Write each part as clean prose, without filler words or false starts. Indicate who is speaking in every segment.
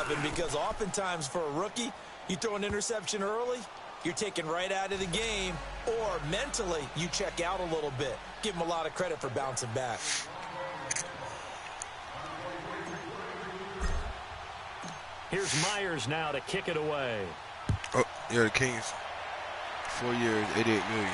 Speaker 1: 11, because oftentimes for a rookie, you throw an interception early, you're taken right out of the game, or mentally you check out a little bit. Give him a lot of credit for bouncing back.
Speaker 2: Here's Myers now to kick it away.
Speaker 3: Oh, yeah, the Kings. 4 years, $88 million.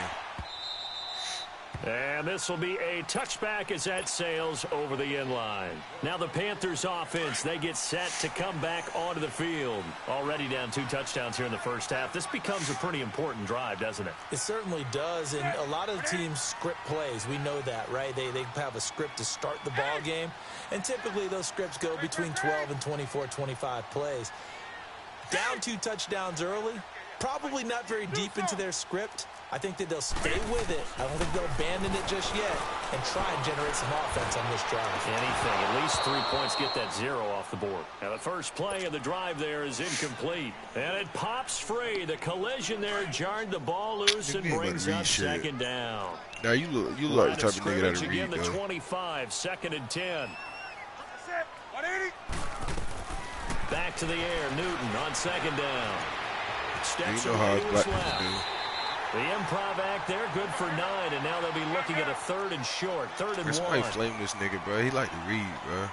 Speaker 2: And this will be a touchback as that sails over the end line. Now the Panthers offense, they get set to come back onto the field. Already down 2 touchdowns here in the first half. This becomes a pretty important drive, doesn't it?
Speaker 1: It certainly does, and a lot of the teams script plays. We know that, right? They have a script to start the ball game, and typically those scripts go between 12 and 24, 25 plays. Down 2 touchdowns early, probably not very deep into their script. I think that they'll stay with it. I don't think they'll abandon it just yet and try and generate some offense on this drive.
Speaker 2: Anything. At least 3 points, get that 0 off the board. Now the first play of the drive there is incomplete. And it pops free. The collision there jarred the ball loose and brings up second down.
Speaker 3: Now you look like the type of nigga that'll read,
Speaker 2: again, the 25, 2nd and 10. Back to the air. Newton on 2nd down. Steps away to his left. The improv act there, good for 9, and now they'll be looking at a 3rd and short, 3rd and 1.
Speaker 3: Somebody flame this nigga, bro. He like to read, bro.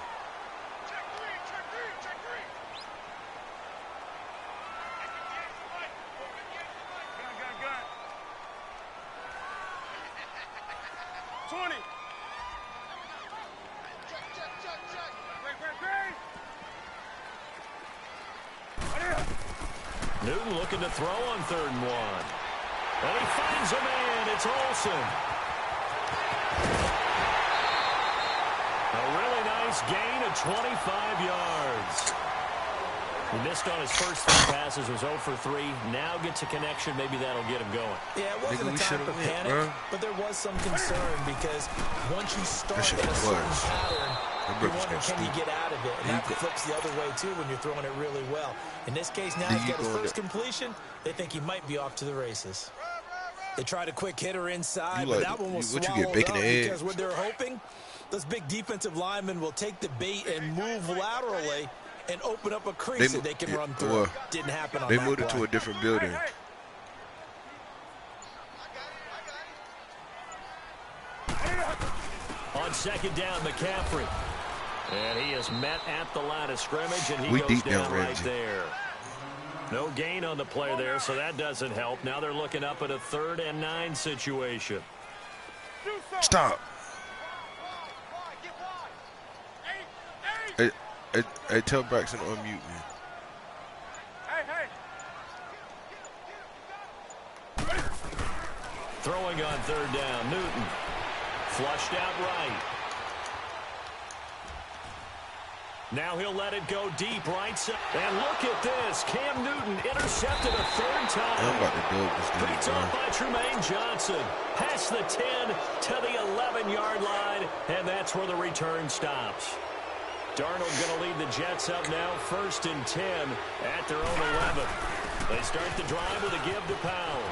Speaker 2: Newton looking to throw on 3rd and 1. And he finds a man. It's Olsen. A really nice gain of 25 yards. He missed on his first 3 passes, was 0 for 3. Now gets a connection. Maybe that'll get him going.
Speaker 1: Yeah, it wasn't a time for panic, but there was some concern because once you start in a certain pattern, you wonder, can you get out of it? And that flips the other way, too, when you're throwing it really well. In this case, now he's got his first completion. They think he might be off to the races. They tried a quick hitter inside, but that one was swallowed up because what they're hoping, those big defensive linemen will take the bait and move laterally and open up a crease that they can run through. Didn't happen on that play.
Speaker 3: They moved it to a different building.
Speaker 2: On 2nd down, McCaffrey. And he is met at the line of scrimmage, and he goes down right there. No gain on the play there, so that doesn't help. Now they're looking up at a 3rd and 9 situation.
Speaker 3: Stop. Hey, tell Braxton to unmute me.
Speaker 2: Throwing on 3rd down, Newton. Flushed out right. Now he'll let it go deep right side. And look at this. Cam Newton intercepted a 3rd time.
Speaker 3: I'm about to do this dude,
Speaker 2: Picked off by Tremaine Johnson. Past the 10 to the 11-yard line. And that's where the return stops. Darnold going to lead the Jets up now. 1st and 10 at their own 11. They start the drive with a give to Powell.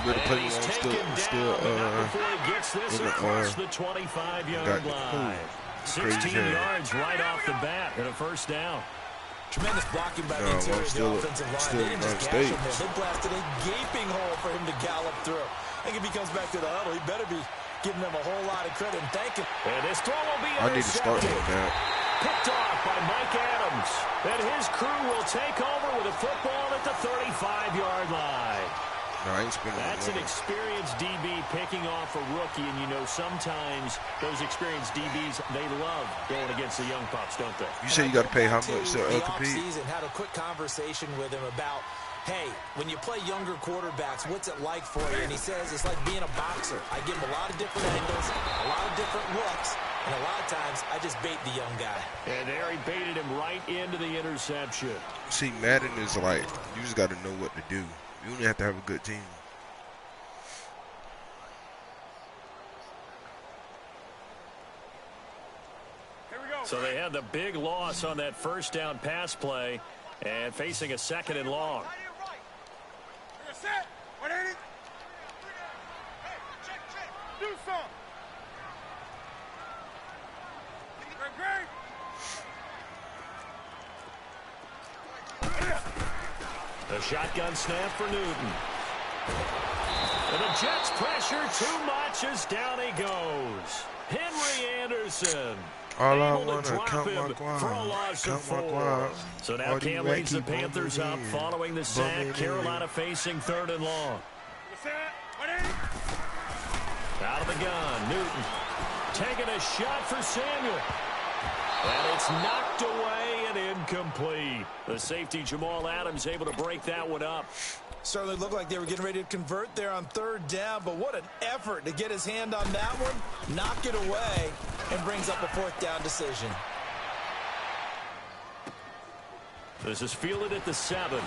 Speaker 2: And he's taken down, but not before he gets this across the 25-yard line. 16 yards right off the bat and a 1st down.
Speaker 1: Tremendous blocking by the interior of the offensive line. They didn't just gash him there. They blasted a gaping hole for him to gallop through. I think if he comes back to the huddle, he better be giving them a whole lot of credit and thanking. And this throw will be intercepted.
Speaker 3: I need to start with that.
Speaker 2: Picked off by Mike Adams. And his crew will take over with a football at the 35-yard line.
Speaker 3: No, I ain't spinning.
Speaker 2: That's an experienced DB picking off a rookie, and you know sometimes those experienced DBs, they love going against the young pups, don't they?
Speaker 3: You say you got to pay how much to compete?
Speaker 1: Offseason, had a quick conversation with him about, hey, when you play younger quarterbacks, what's it like for you? And he says it's like being a boxer. I give him a lot of different angles, a lot of different looks, and a lot of times I just bait the young guy.
Speaker 2: And there he baited him right into the interception.
Speaker 3: See, Madden is like, you just got to know what to do. You only have to have a good team.
Speaker 2: So they had the big loss on that 1st down pass play and facing a 2nd and long. A shotgun snap for Newton. And the Jets pressure too much as down he goes. Henry Anderson.
Speaker 3: All I
Speaker 2: able
Speaker 3: want
Speaker 2: to
Speaker 3: to
Speaker 2: drop
Speaker 3: count
Speaker 2: him
Speaker 3: my guap.
Speaker 2: for a loss of 4. So now
Speaker 3: All
Speaker 2: Cam
Speaker 3: you
Speaker 2: leads the
Speaker 3: wacky
Speaker 2: Panthers up
Speaker 3: bumming
Speaker 2: following the sack. Carolina facing 3rd and long. Out of the gun, Newton taking a shot for Samuel. And it's knocked away and incomplete. The safety, Jamal Adams, able to break that one up.
Speaker 1: Certainly looked like they were getting ready to convert there on 3rd down, but what an effort to get his hand on that one, knock it away, and brings up a 4th down decision.
Speaker 2: This is fielded at the 7.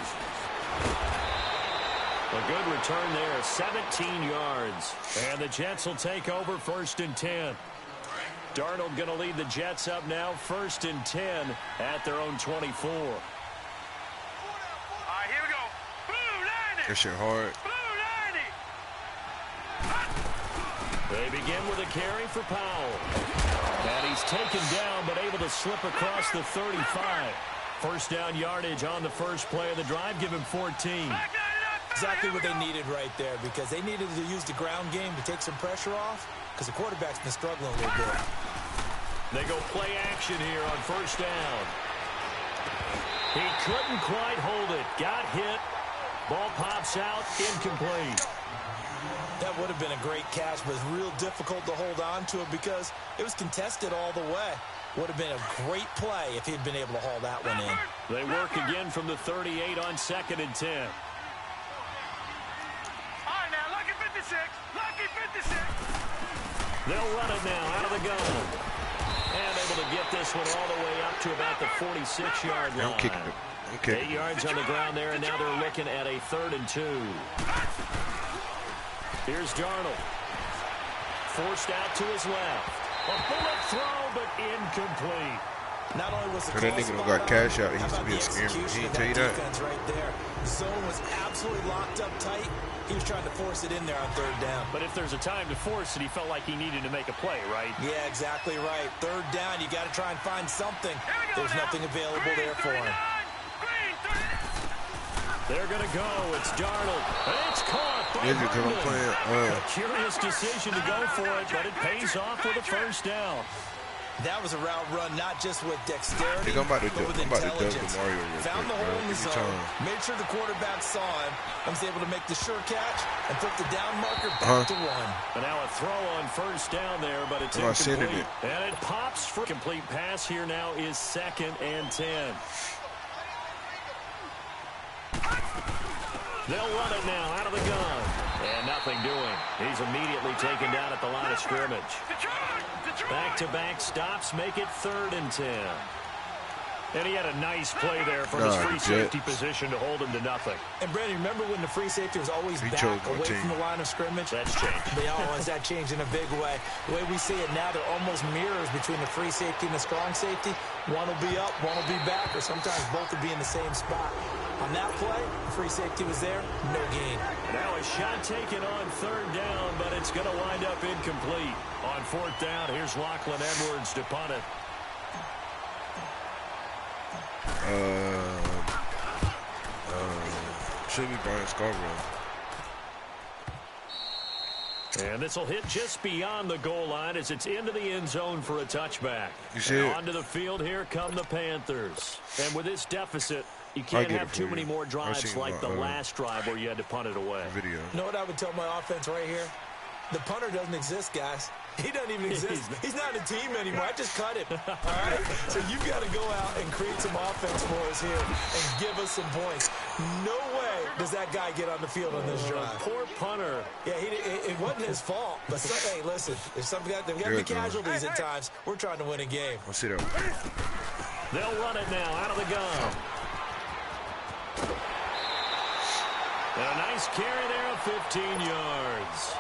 Speaker 2: A good return there, 17 yards. And the Jets will take over 1st and 10. Darnold going to lead the Jets up now, 1st and 10 at their own 24.
Speaker 4: All right, here we go.
Speaker 3: That shit hard.
Speaker 2: They begin with a carry for Powell. And he's taken down, but able to slip across the 35. 1st down yardage on the first play of the drive. Give him 14.
Speaker 1: Exactly what they needed right there, because they needed to use the ground game to take some pressure off, because the quarterback's been struggling a little bit.
Speaker 2: They go play action here on 1st down. He couldn't quite hold it. Got hit. Ball pops out. Incomplete.
Speaker 1: That would have been a great catch, but it's real difficult to hold on to it because it was contested all the way. Would have been a great play if he'd been able to haul that one in.
Speaker 2: They work again from the 38 on 2nd and 10. They'll run it now out of the gun. And able to get this one all the way up to about the 46-yard line.
Speaker 3: I'm kicking it.
Speaker 2: 8 yards on the ground there, and now they're looking at a 3rd and 2. Here's Darnold. Forced out to his left. A bullet throw, but incomplete.
Speaker 1: Not only was the
Speaker 3: that nigga don't got cash out, he used to be a scammer. He didn't tell you that.
Speaker 1: Right there. The zone was absolutely locked up tight. He was trying to force it in there on 3rd down.
Speaker 2: But if there's a time to force it, he felt like he needed to make a play, right?
Speaker 1: Yeah, exactly right. 3rd down, you got to try and find something. There's nothing available there for him.
Speaker 2: They're going to go. It's Darnold. And it's caught by
Speaker 3: Herndon.
Speaker 2: A curious decision to go for it, but it pays off with a 1st down.
Speaker 1: That was a route run, not just with dexterity,
Speaker 3: I'm about to
Speaker 1: but with intelligence. Found the hole in the zone, made sure the quarterback saw him, and was able to make the sure catch and put the down marker back to 1.
Speaker 2: And now a throw on 1st down there, but it's incomplete. And it pops for a complete pass. Here now is 2nd and 10. They'll run it now out of the gun. And nothing doing. He's immediately taken down at the line of scrimmage. Back-to-back stops make it 3rd and 10. And he had a nice play there from his free safety position to hold him to nothing.
Speaker 1: And Brandon, remember when the free safety was always back away from the line of scrimmage?
Speaker 2: That's changed.
Speaker 1: They always that changed in a big way. The way we see it now, they're almost mirrors between the free safety and the strong safety. One will be up, one will be back, or sometimes both will be in the same spot. On that play, free safety was there, no gain.
Speaker 2: Now a shot taken on 3rd down, but it's going to wind up incomplete. On 4th down, here's Lachlan Edwards to punt it.
Speaker 3: Should be Brian Scarborough.
Speaker 2: And this will hit just beyond the goal line as it's into the end zone for a touchback.
Speaker 3: You see it?
Speaker 2: Onto the field, here come the Panthers. And with this deficit, you can't have too many more drives like the last drive where you had to punt it away.
Speaker 3: Video.
Speaker 1: You know what I would tell my offense right here? The punter doesn't exist, guys. He doesn't even exist. He's not a team anymore. I just cut him. All right? So you've got to go out and create some offense for us here and give us some points. No way does that guy get on the field on this drive.
Speaker 2: Poor punter.
Speaker 1: Yeah, it wasn't his fault. But hey, listen, there's got to be casualties at times. We're trying to win a game.
Speaker 3: Let's see that.
Speaker 2: They'll run it now out of the gun. And a nice carry there of 15 yards.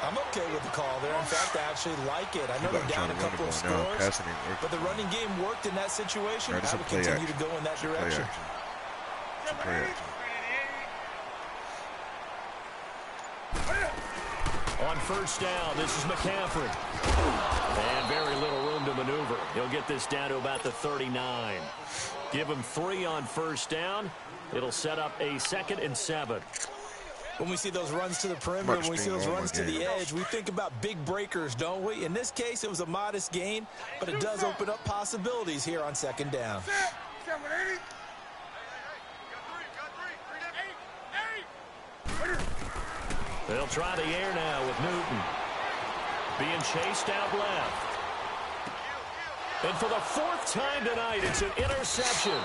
Speaker 1: I'm okay with the call there. In fact, I actually like it. I know they're down a couple of scores, but the running game worked in that situation. I would continue to go in that direction.
Speaker 2: On first down, this is McCaffrey. And very little room to maneuver. He'll get this down to about the 39. Give him 3 on first down. It'll set up a 2nd and 7.
Speaker 1: When we see those runs to the perimeter, when we see those runs to the edge, we think about big breakers, don't we? In this case, it was a modest gain, but it does open up possibilities here on 2nd down.
Speaker 2: They'll try the air now with Newton. Being chased out left. And for the 4th time tonight, it's an interception.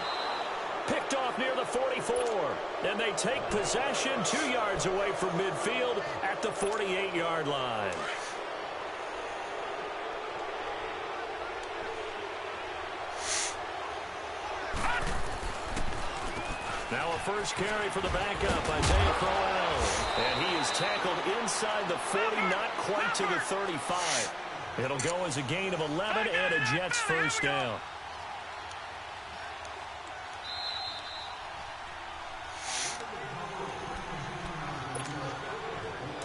Speaker 2: Picked off near the 44. And they take possession 2 yards away from midfield at the 48-yard line. Now a first carry for the backup, Isaiah Crowell. And he is tackled inside the 40, not quite to the 35. It'll go as a gain of 11 and a Jets first down.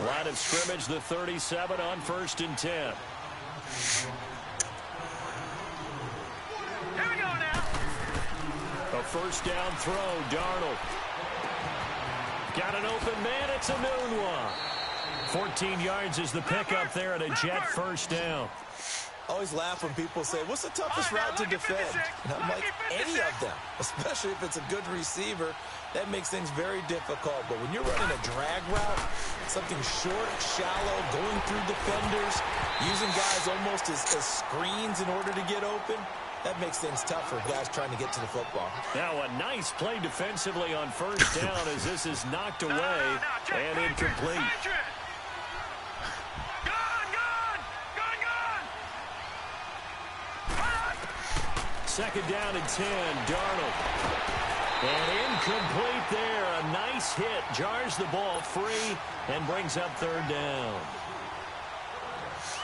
Speaker 2: Line of scrimmage, the 37 on 1st and 10.
Speaker 4: Here we go now.
Speaker 2: A first down throw, Darnold. Got an open man, it's a noon one. 14 yards is the pickup there at a Jet first down.
Speaker 1: I always laugh when people say, what's the toughest route to defend? And I'm like, any of them, especially if it's a good receiver. That makes things very difficult. But when you're running a drag route, something short, shallow, going through defenders, using guys almost as screens in order to get open, that makes things tough for guys trying to get to the football.
Speaker 2: Now a nice play defensively on first down as this is knocked away and incomplete. Second down and 10, Darnold. And incomplete there. A nice hit. Jars the ball free and brings up 3rd down.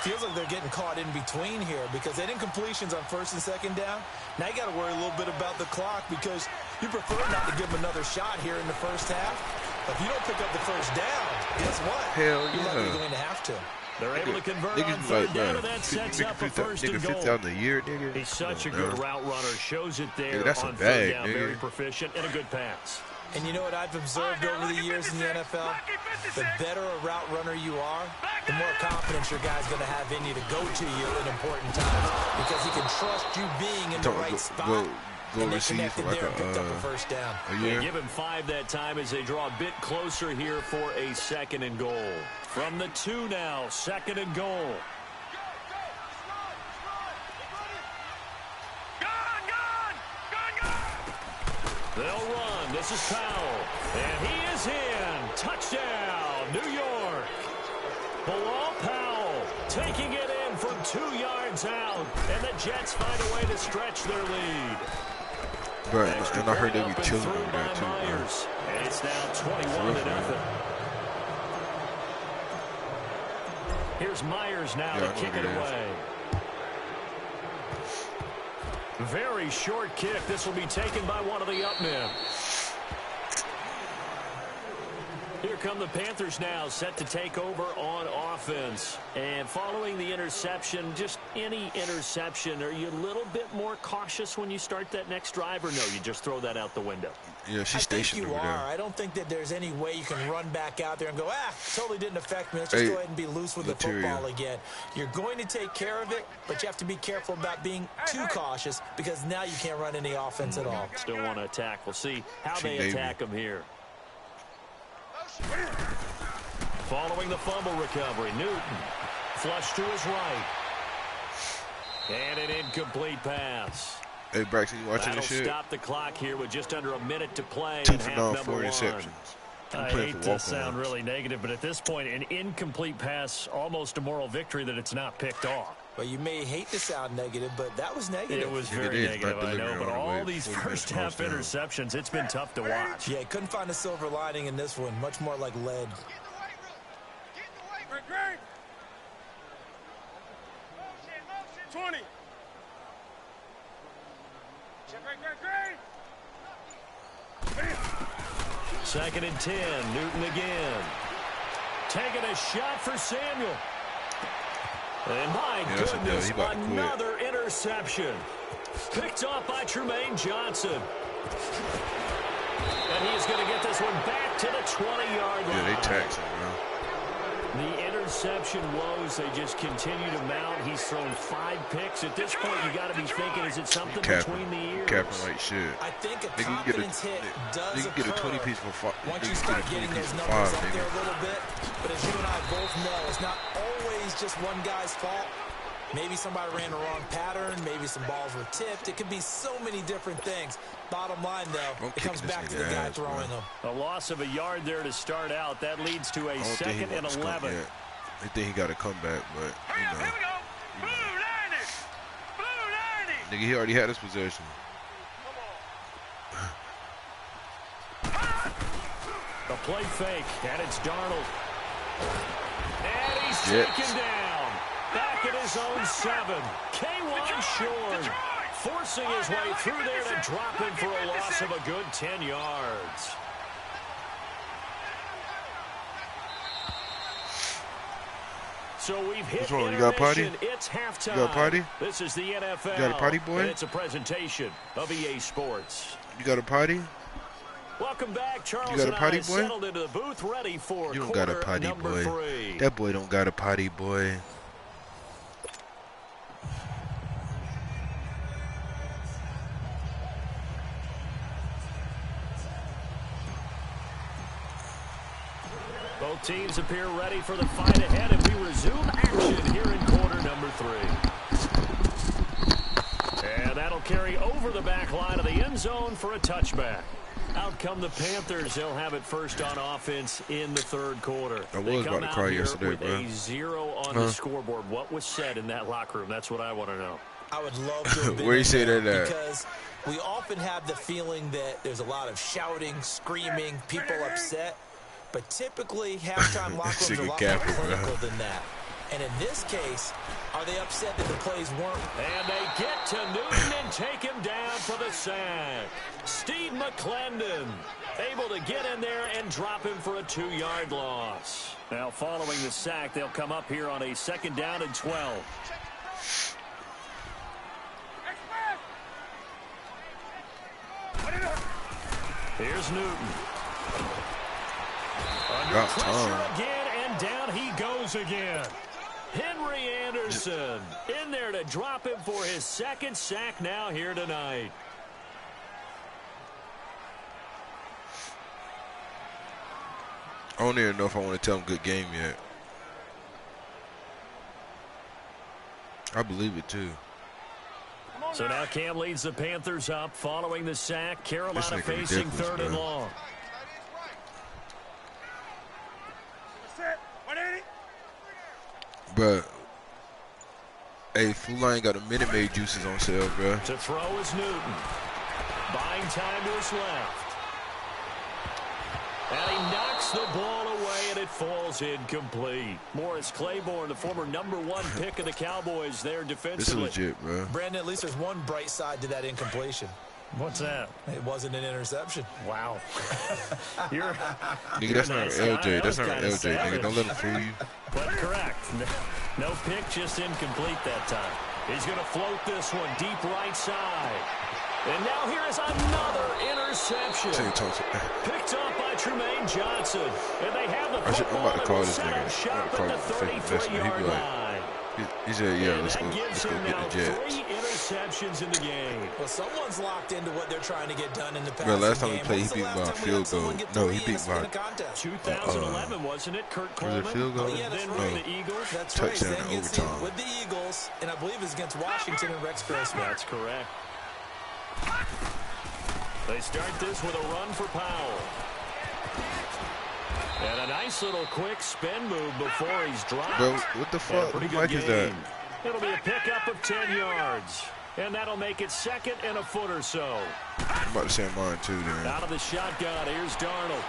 Speaker 1: Feels like they're getting caught in between here because they didn't incompletions on 1st and 2nd down. Now you got to worry a little bit about the clock because you prefer not to give them another shot here in the first half. But if you don't pick up the first down, guess what?
Speaker 3: Hell yeah.
Speaker 1: You're likely going to have to.
Speaker 2: They're able to convert on 3rd down, and that sets up a 1st and goal. He's such a good route runner. Shows it there on 3rd down. Very proficient and a good pass.
Speaker 1: And you know what I've observed over the years in the NFL? The better a route runner you are, the more confidence your guy's going to have in you to go to you in important times because he can trust you being in the right spot.
Speaker 3: Go receive for like
Speaker 1: picked up a first down.
Speaker 2: They give him 5 that time as they draw a bit closer here for a 2nd and goal. From the 2 now, 2nd and goal. They'll run. This is Powell. And he is in. Touchdown, New York. Bilal Powell taking it in from 2 yards out. And the Jets find a way to stretch their lead.
Speaker 3: Right, and I heard they be chilling over there too, bro.
Speaker 2: And it's now 21-0. Here's Myers now to kick it away. Very short kick. This will be taken by one of the up men. Here come the Panthers now, set to take over on offense. And following the interception, just any interception, are you a little bit more cautious when you start that next drive, or no, you just throw that out the window?
Speaker 3: Yeah, she's stationed over there.
Speaker 1: I don't think that there's any way you can run back out there and go, totally didn't affect me. Let's just go ahead and be loose with the football again. You're going to take care of it, but you have to be careful about being too cautious because now you can't run any offense at all.
Speaker 2: Still want to attack. We'll see how they attack them here. Following the fumble recovery, Newton flushed to his right. And an incomplete pass.
Speaker 3: Hey, Braxton, you watching this shit?
Speaker 2: That'll stop the clock here with just under a minute to play.
Speaker 3: 2 for 9, 4 interceptions.
Speaker 2: I hate to sound really negative, but at this point, an incomplete pass, almost a moral victory that it's not picked off.
Speaker 1: Well, you may hate to sound negative, but that was negative.
Speaker 2: It was very negative, I know, but all these first-half interceptions, it's been tough to watch.
Speaker 1: Yeah, couldn't find a silver lining in this one. Much more like lead.
Speaker 4: Get the weight room. 20.
Speaker 2: Second and 10, Newton again. Taking a shot for Samuel. And my goodness, another interception. Picked off by Tremaine Johnson. And he's going to get this one back to the 20-yard line.
Speaker 3: Yeah, they tax him, bro.
Speaker 2: The interception woes, they just continue to mount. He's thrown 5 picks. At this point, you got to be thinking, is it something between the ears?
Speaker 3: Capping like shit.
Speaker 1: I think a confidence hit does occur.
Speaker 3: Get a 20 piece for 5.
Speaker 1: Once you start getting those numbers up there a little bit. But as you and I both know, it's not always just one guy's fault. Maybe somebody ran the wrong pattern. Maybe some balls were tipped. It could be so many different things. Bottom line, though, it comes back to the guy throwing them.
Speaker 2: A loss of a yard there to start out. That leads to a 2nd and 11.
Speaker 3: I think he got to come back, but, you know.
Speaker 4: Here we go. Blue line. Blue line.
Speaker 3: Nigga, he already had his possession.
Speaker 2: The play fake, and it's Darnold. And he's taken down. Back at his own 7. K1 short. Forcing his way through there to drop him for a loss of a good 10 yards. So we've hit intermission.
Speaker 3: You got a party?
Speaker 2: It's halftime.
Speaker 3: You got a party?
Speaker 2: This is the NFL.
Speaker 3: You got a party, boy?
Speaker 2: And it's a presentation of EA Sports.
Speaker 3: You got a party?
Speaker 2: Welcome back, Charles.
Speaker 3: You got a potty, boy?
Speaker 2: Settled into the booth, ready for
Speaker 3: you don't got a potty, boy. 3. That boy don't got a potty, boy.
Speaker 2: Both teams appear ready for the fight ahead, and we resume action here in quarter number 3. And that'll carry over the back line of the end zone for a touchback. Out come the Panthers. They'll have it first on offense in the 3rd quarter.
Speaker 3: I was about to cry yesterday, bro.
Speaker 2: A 0 on the scoreboard. What was said in that locker room? That's what I want to know.
Speaker 1: I would love to have been
Speaker 3: where you say that at?
Speaker 1: Because we often have the feeling that there's a lot of shouting, screaming, people upset. But typically, halftime locker rooms are a lot more clinical than that. And in this case, are they upset that the plays weren't?
Speaker 2: And they get to Newton and take him down for the sack. Steve McClendon able to get in there and drop him for a 2-yard loss. Now, following the sack, they'll come up here on a 2nd down and 12. Here's Newton. Under pressure again, and down he goes again. Henry Anderson in there to drop him for his 2nd sack now here tonight.
Speaker 3: I don't even know if I want to tell him good game yet. I believe it too.
Speaker 2: So now Cam leads the Panthers up following the sack. Carolina facing 3rd and long.
Speaker 3: But hey, Fool ain't got a Minute Maid juices on sale, bro.
Speaker 2: To throw is Newton. Buying time to his left. And he knocks the ball away, and it falls incomplete. Morris Claiborne, the former #1 pick of the Cowboys there defensively.
Speaker 3: This is legit, bro.
Speaker 1: Brandon, at least there's one bright side to that incompletion.
Speaker 2: What's that?
Speaker 1: It wasn't an interception.
Speaker 2: Wow.
Speaker 3: Nigga, that's not LJ. That's not LJ, nigga. Don't let him fool you.
Speaker 2: But correct. No pick, just incomplete that time. He's going to float this one deep right side. And now here is another interception. Picked off by Tremaine Johnson. And they have the football.
Speaker 3: I'm about to call this nigga.
Speaker 2: I'm about to call him the fake investment.
Speaker 3: He be like, he said, yeah, let's go get the Jets.
Speaker 2: 3 interceptions in the game.
Speaker 1: Well, someone's locked into what they're trying to get done in the passing
Speaker 3: game. Last time
Speaker 1: he
Speaker 3: played, he beat by a field goal. No, he beat by
Speaker 2: 2011, wasn't it? Kurt Coleman.
Speaker 3: Was it field goal?
Speaker 1: Yeah, that's
Speaker 2: then
Speaker 1: right.
Speaker 2: the Eagles.
Speaker 1: That's
Speaker 3: touchdown
Speaker 1: right.
Speaker 3: in overtime.
Speaker 1: With the Eagles, and I believe it's against Washington and Rex Grossman.
Speaker 2: That's correct. They start this with a run for Powell. And a nice little quick spin move before he's dropped.
Speaker 3: Bro, what the fuck? What mic is that?
Speaker 2: It'll be a pickup of 10 yards. And that'll make it 2nd and a foot or so.
Speaker 3: I'm about to say mine too, then.
Speaker 2: Out of the shotgun, here's Darnold.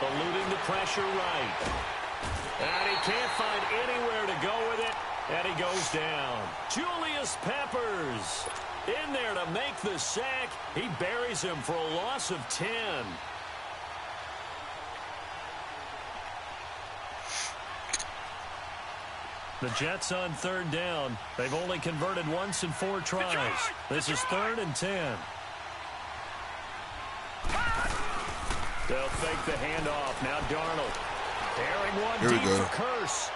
Speaker 2: Eluding the pressure right. And he can't find anywhere to go with it. And he goes down. Julius Peppers in there to make the sack. He buries him for a loss of 10. The Jets on third down. They've only converted once in 4 tries. This is 3rd and 10. They'll fake the handoff. Now Darnold. Airing one deep for Curse.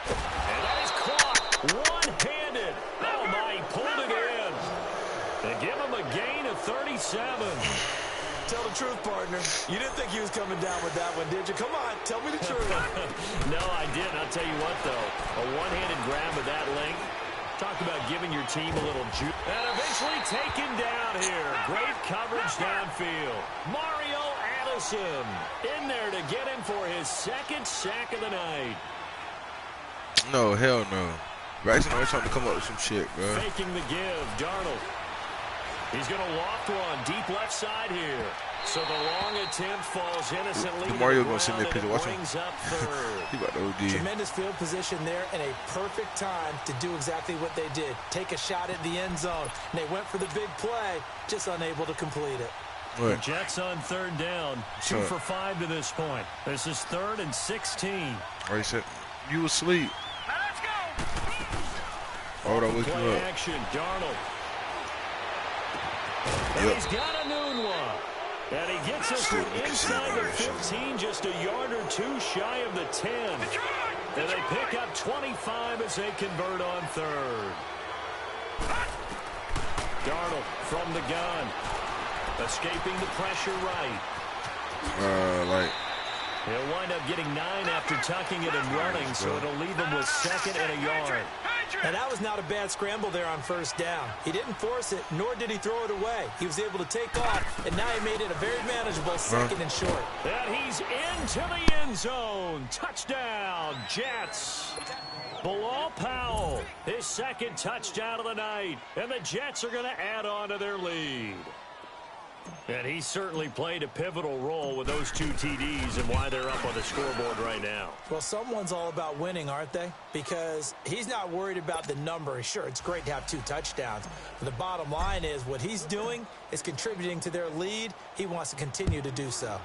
Speaker 2: And that is caught. One-handed. Oh, my. He pulled it in. They give him a gain of 37.
Speaker 1: Tell the truth, partner. You didn't think he was coming down with that one, did you? Come on, tell me the truth.
Speaker 2: No, I didn't. I'll tell you what, though. A one-handed grab with that length. Talk about giving your team a little juice. And eventually taken down here. Great coverage downfield. Mario Addison in there to get him for his 2nd sack of the night.
Speaker 3: No, hell no. Braxton always trying to come up with some shit, bro.
Speaker 2: Faking the give. Darnold. He's going to loft one deep left side here. So the long attempt falls innocently.
Speaker 3: Mario going to send me a picture. Watch him.
Speaker 2: He
Speaker 3: got the OD.
Speaker 1: Tremendous field position there and a perfect time to do exactly what they did. Take a shot at the end zone. And they went for the big play, just unable to complete it.
Speaker 2: The Jets on third down. 2 for 5 to this point. This is 3rd and 16.
Speaker 3: All right, said you asleep.
Speaker 4: Now let's go.
Speaker 3: Hold on, wake you
Speaker 2: Play
Speaker 3: up.
Speaker 2: action, Darnold. And he's got a noon one. And he gets us to inside the 15, just a yard or 2 shy of the 10. And they pick up 25 as they convert on third. Darnold from the gun. Escaping the pressure right. He'll wind up getting 9 after tucking it and running, so it'll leave him with 2nd and a yard.
Speaker 1: And that was not a bad scramble there on first down. He didn't force it, nor did he throw it away. He was able to take off, and now he made it a very manageable 2nd and short.
Speaker 2: And he's into the end zone. Touchdown, Jets. Bilal Powell, his 2nd touchdown of the night. And the Jets are going to add on to their lead. And he certainly played a pivotal role with those 2 TDs and why they're up on the scoreboard right now.
Speaker 1: Well, someone's all about winning, aren't they? Because he's not worried about the number. Sure, it's great to have 2 touchdowns. But the bottom line is what he's doing is contributing to their lead. He wants to continue to do so.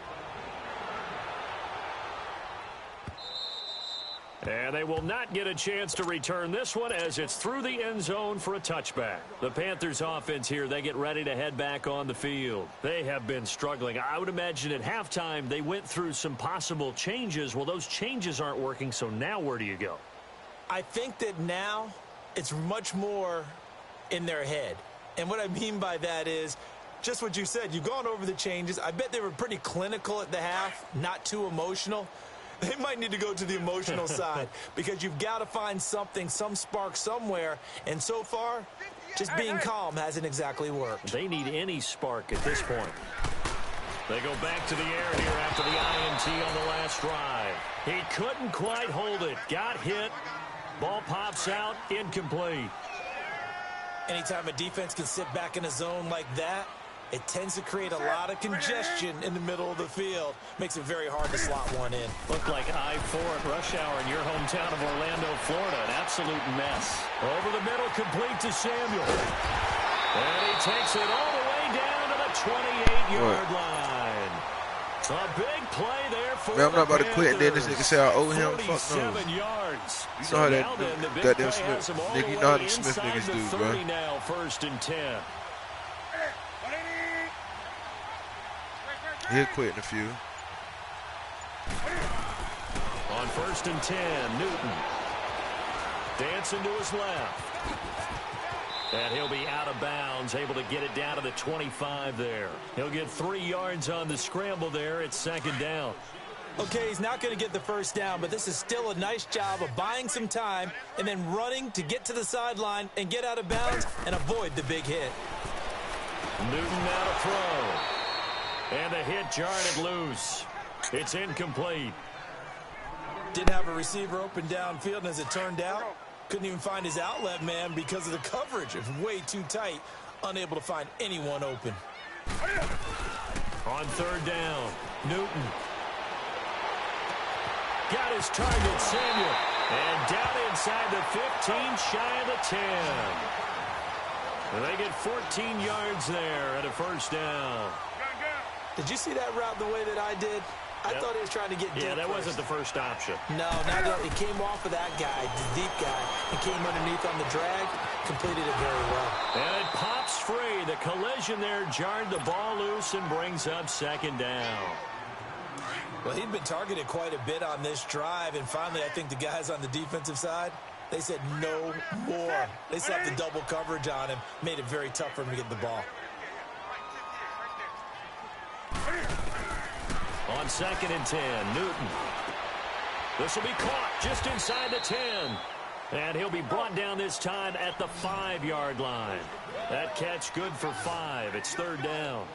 Speaker 2: And they will not get a chance to return this one as it's through the end zone for a touchback. The Panthers offense here, they get ready to head back on the field. They have been struggling. I would imagine at halftime they went through some possible changes. Well, those changes aren't working, so now where do you go?
Speaker 1: I think that now it's much more in their head. And what I mean by that is just what you said. You've gone over the changes. I bet they were pretty clinical at the half, not too emotional. They might need to go to the emotional side because you've got to find something, some spark somewhere. And so far, just being calm hasn't exactly worked.
Speaker 2: They need any spark at this point. They go back to the air here after the INT on the last drive. He couldn't quite hold it. Got hit. Ball pops out. Incomplete.
Speaker 1: Anytime a defense can sit back in a zone like that, it tends to create a lot of congestion in the middle of the field. Makes it very hard to slot one in.
Speaker 2: Looked like I-4 at rush hour in your hometown of Orlando, Florida. An absolute mess. Over the middle, complete to Samuel. And he takes it all the way down to the 28-yard line. A big play there for
Speaker 3: Man, I'm not about to quit, and then this
Speaker 2: Panthers.
Speaker 3: nigga say I owe him. Fuck no.
Speaker 2: 47 yards.
Speaker 3: You know how that goddamn Smith, nigga, you know how the Smith niggas do, bro.
Speaker 2: Now, 1st and 10.
Speaker 3: He'll quit in a few.
Speaker 2: On 1st and 10, Newton. Dancing to his left. And he'll be out of bounds, able to get it down to the 25 there. He'll get 3 yards on the scramble there. It's 2nd down.
Speaker 1: Okay, he's not going to get the first down, but this is still a nice job of buying some time and then running to get to the sideline and get out of bounds and avoid the big hit.
Speaker 2: Newton now to throw. And the hit jarred it loose. It's incomplete.
Speaker 1: Didn't have a receiver open downfield, and as it turned out, couldn't even find his outlet man because of the coverage. It was way too tight, unable to find anyone open.
Speaker 2: On 3rd down, Newton. Got his target, Samuel. And down inside the 15, shy of the 10. And they get 14 yards there at a 1st down.
Speaker 1: Did you see that route the way that I did? I thought he was trying to get deep.
Speaker 2: Yeah, that wasn't the first option.
Speaker 1: No, he came off of that guy, the deep guy, and came underneath on the drag, completed it very well.
Speaker 2: And it pops free. The collision there jarred the ball loose and brings up second down.
Speaker 1: Well, he'd been targeted quite a bit on this drive, and finally I think the guys on the defensive side, they said no more. They slapped the double coverage on him, made it very tough for him to get the ball.
Speaker 2: On 2nd and 10, Newton. This will be caught just inside the 10. And he'll be brought down this time at the 5-yard line. That catch good for 5. It's 3rd down.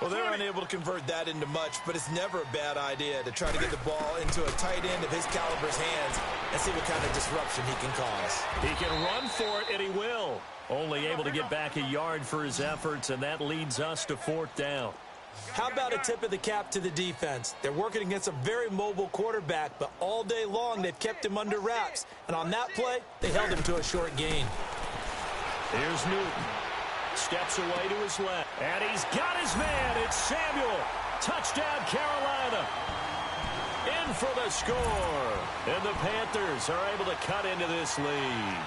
Speaker 1: Well, they're unable to convert that into much, but it's never a bad idea to try to get the ball into a tight end of his caliber's hands and see what kind of disruption he can cause.
Speaker 2: He can run for it, and he will. Only able to get back a yard for his efforts, and that leads us to 4th down.
Speaker 1: How about a tip of the cap to the defense? They're working against a very mobile quarterback, but all day long they've kept him under wraps. And on that play, they held him to a short gain.
Speaker 2: Here's Newton. Steps away to his left. And he's got his man. It's Samuel. Touchdown, Carolina. In for the score. And the Panthers are able to cut into this lead.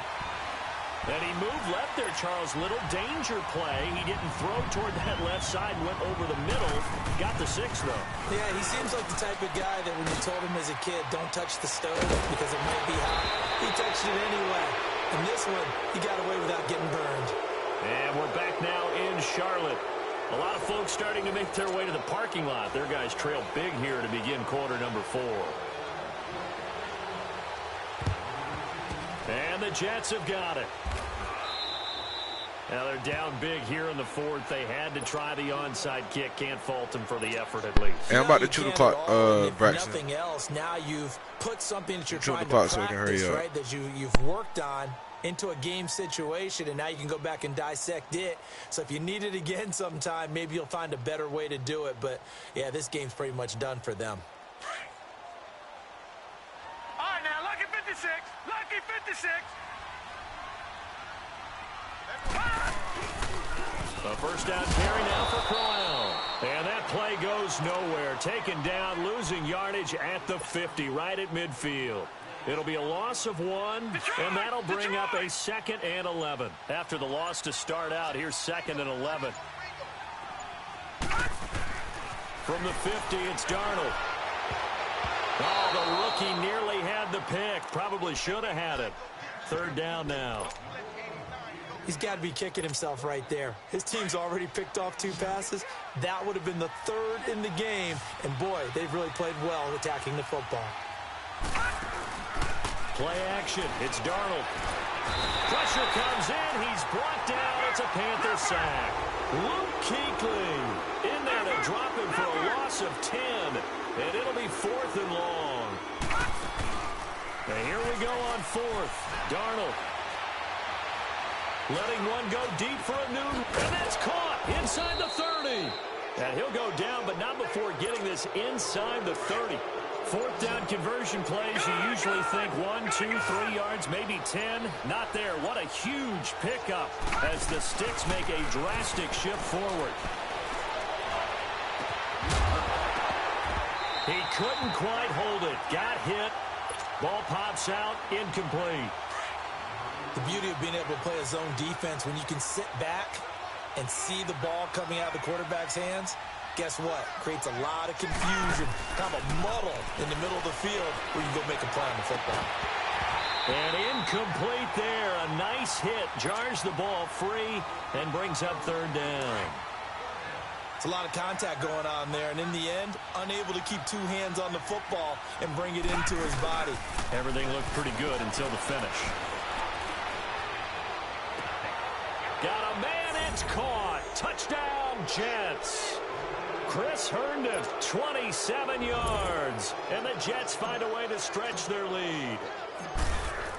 Speaker 2: And he moved left there, Charles. Little danger play. He didn't throw toward that left side, went over the middle. Got the 6, though.
Speaker 1: Yeah, he seems like the type of guy that when you told him as a kid, don't touch the stove because it might be hot, he touched it anyway. And this one, he got away without getting burned.
Speaker 2: And we're back now in Charlotte. A lot of folks starting to make their way to the parking lot. Their guys trail big here to begin quarter number 4. And the Jets have got it. Now they're down big here in the 4th. They had to try the onside kick. Can't fault them for the effort at least.
Speaker 3: And about the 2 o'clock, Braxton.
Speaker 1: Nothing else. Now you've put something that you're
Speaker 3: 2
Speaker 1: trying to
Speaker 3: o'clock,
Speaker 1: practice,
Speaker 3: so we can hurry up.
Speaker 1: right, that you've worked on into a game situation, and now you can go back and dissect it. So if you need it again sometime, maybe you'll find a better way to do it. But, yeah, this game's pretty much done for them.
Speaker 4: All right, now, lucky 56. Lucky 56.
Speaker 2: A first down carry now for Crowell. And that play goes nowhere. Taken down, losing yardage at the 50, right at midfield. It'll be a loss of 1, and that'll bring up a 2nd and 11. After the loss to start out, here's 2nd and 11. From the 50, it's Darnold. Oh, the rookie nearly had the pick. Probably should have had it. 3rd down now.
Speaker 1: He's got to be kicking himself right there. His team's already picked off 2 passes. That would have been the 3rd in the game. And, boy, they've really played well attacking the football.
Speaker 2: Play action. It's Darnold. Pressure comes in. He's brought down. It's a Panther sack. Luke Kuechly in there to drop him for a loss of 10. And it'll be 4th and long. And here we go on 4th. Darnold. Letting one go deep for a Newton. And that's caught inside the 30. And he'll go down, but not before getting this inside the 30. 4th down conversion plays, you usually think 1, 2, 3 yards, maybe 10. Not there. What a huge pickup as the Sticks make a drastic shift forward. He couldn't quite hold it. Got hit. Ball pops out. Incomplete.
Speaker 1: The beauty of being able to play a zone defense when you can sit back and see the ball coming out of the quarterback's hands, guess what? Creates a lot of confusion, kind of a muddle in the middle of the field where you can go make a play on the football.
Speaker 2: And incomplete there. A nice hit. Jars the ball free and brings up 3rd down.
Speaker 1: It's a lot of contact going on there, and in the end, unable to keep 2 hands on the football and bring it into his body.
Speaker 2: Everything looked pretty good until the finish. Got a man, it's caught. Touchdown, Jets. Chris Herndon, 27 yards. And the Jets find a way to stretch their lead.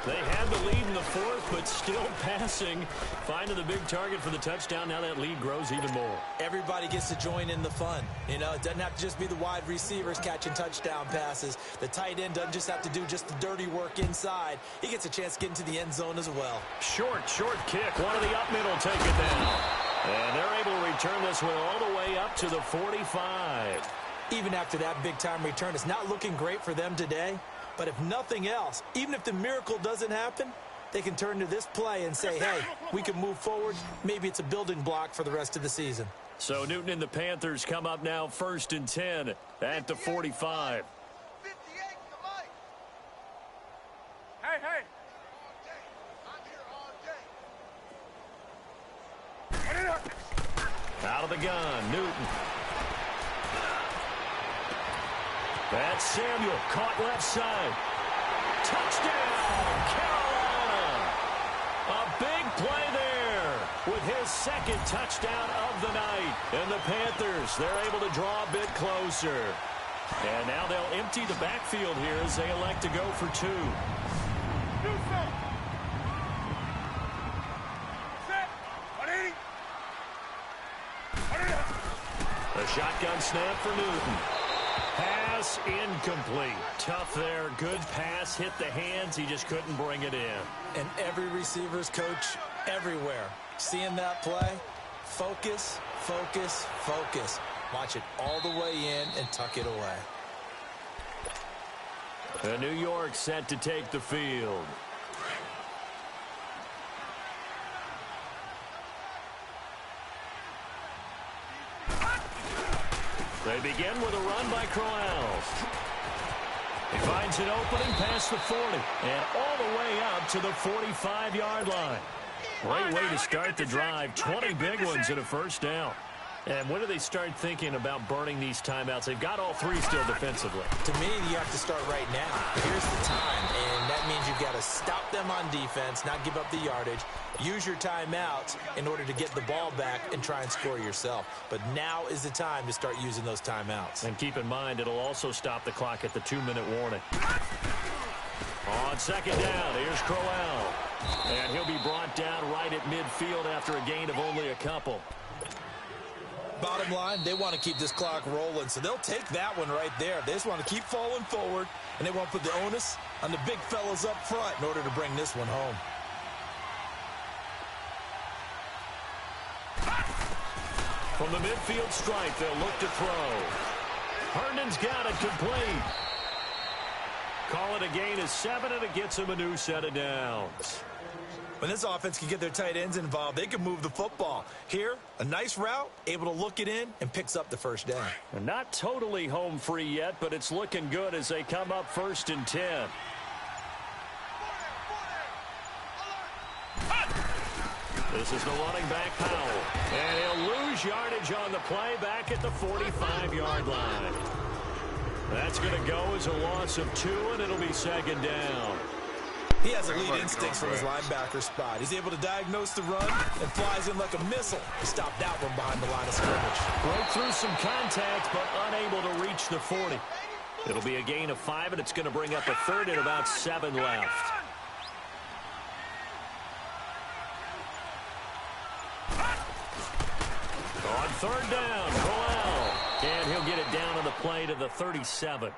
Speaker 2: They had the lead in the 4th, but still passing. Finding the big target for the touchdown. Now that lead grows even more.
Speaker 1: Everybody gets to join in the fun. You know, it doesn't have to just be the wide receivers catching touchdown passes. The tight end doesn't just have to do just the dirty work inside. He gets a chance to get into the end zone as well.
Speaker 2: Short kick. One of the up middle take it down. And they're able to return this one all the way up to the 45.
Speaker 1: even after that big-time return. It's not looking great for them today, but if nothing else, even if the miracle doesn't happen, they can turn to this play and say, hey, we can move forward. Maybe it's a building block for the rest of the season.
Speaker 2: So Newton and the Panthers come up now 1st and 10 at the 45.
Speaker 4: Hey.
Speaker 2: Out of the gun, Newton. That's Samuel, caught left side. Touchdown, Carolina. A big play there with his second touchdown of the night. And the Panthers, they're able to draw a bit closer. And now they'll empty the backfield here as they elect to go for 2. A shotgun snap for Newton. Pass incomplete. Tough there. Good pass. Hit the hands. He just couldn't bring it in.
Speaker 1: And every receiver's coach everywhere. Seeing that play, focus, focus, focus. Watch it all the way in and tuck it away.
Speaker 2: And New York set to take the field. They begin with a run by Crowell. He finds an opening past the 40 and all the way up to the 45-yard line. Great way to start the drive. 20 big ones and a first down. And when do they start thinking about burning these timeouts? They've got all 3 still defensively.
Speaker 1: To me, you have to start right now. Here's the time, and that means you've got to stop them on defense, not give up the yardage. Use your timeouts in order to get the ball back and try and score yourself. But now is the time to start using those timeouts.
Speaker 2: And keep in mind, it'll also stop the clock at the 2-minute warning. On second down, here's Crowell. And he'll be brought down right at midfield after a gain of only a couple.
Speaker 1: Bottom line, they want to keep this clock rolling, so they'll take that one right there. They just want to keep falling forward, and they want to put the onus on the big fellas up front in order to bring this one home.
Speaker 2: From the midfield stripe, they'll look to throw. Herndon's got it complete. Call it a gain of 7, and it gets him a new set of downs.
Speaker 1: When this offense can get their tight ends involved, they can move the football. Here, a nice route, able to look it in, and picks up the first down.
Speaker 2: And not totally home free yet, but it's looking good as they come up 1st and 10. This is the running back, Powell. And he'll lose yardage on the play back at the 45-yard line. That's going to go as a loss of 2, and it'll be second down.
Speaker 1: He has elite instincts from his linebacker spot. He's able to diagnose the run and flies in like a missile to stop that one behind the line of scrimmage.
Speaker 2: Broke through some contact, but unable to reach the 40. It'll be a gain of 5, and it's going to bring up a 3rd and about 7 left. On 3rd down, Crowell. And he'll get it down on the play to the 37.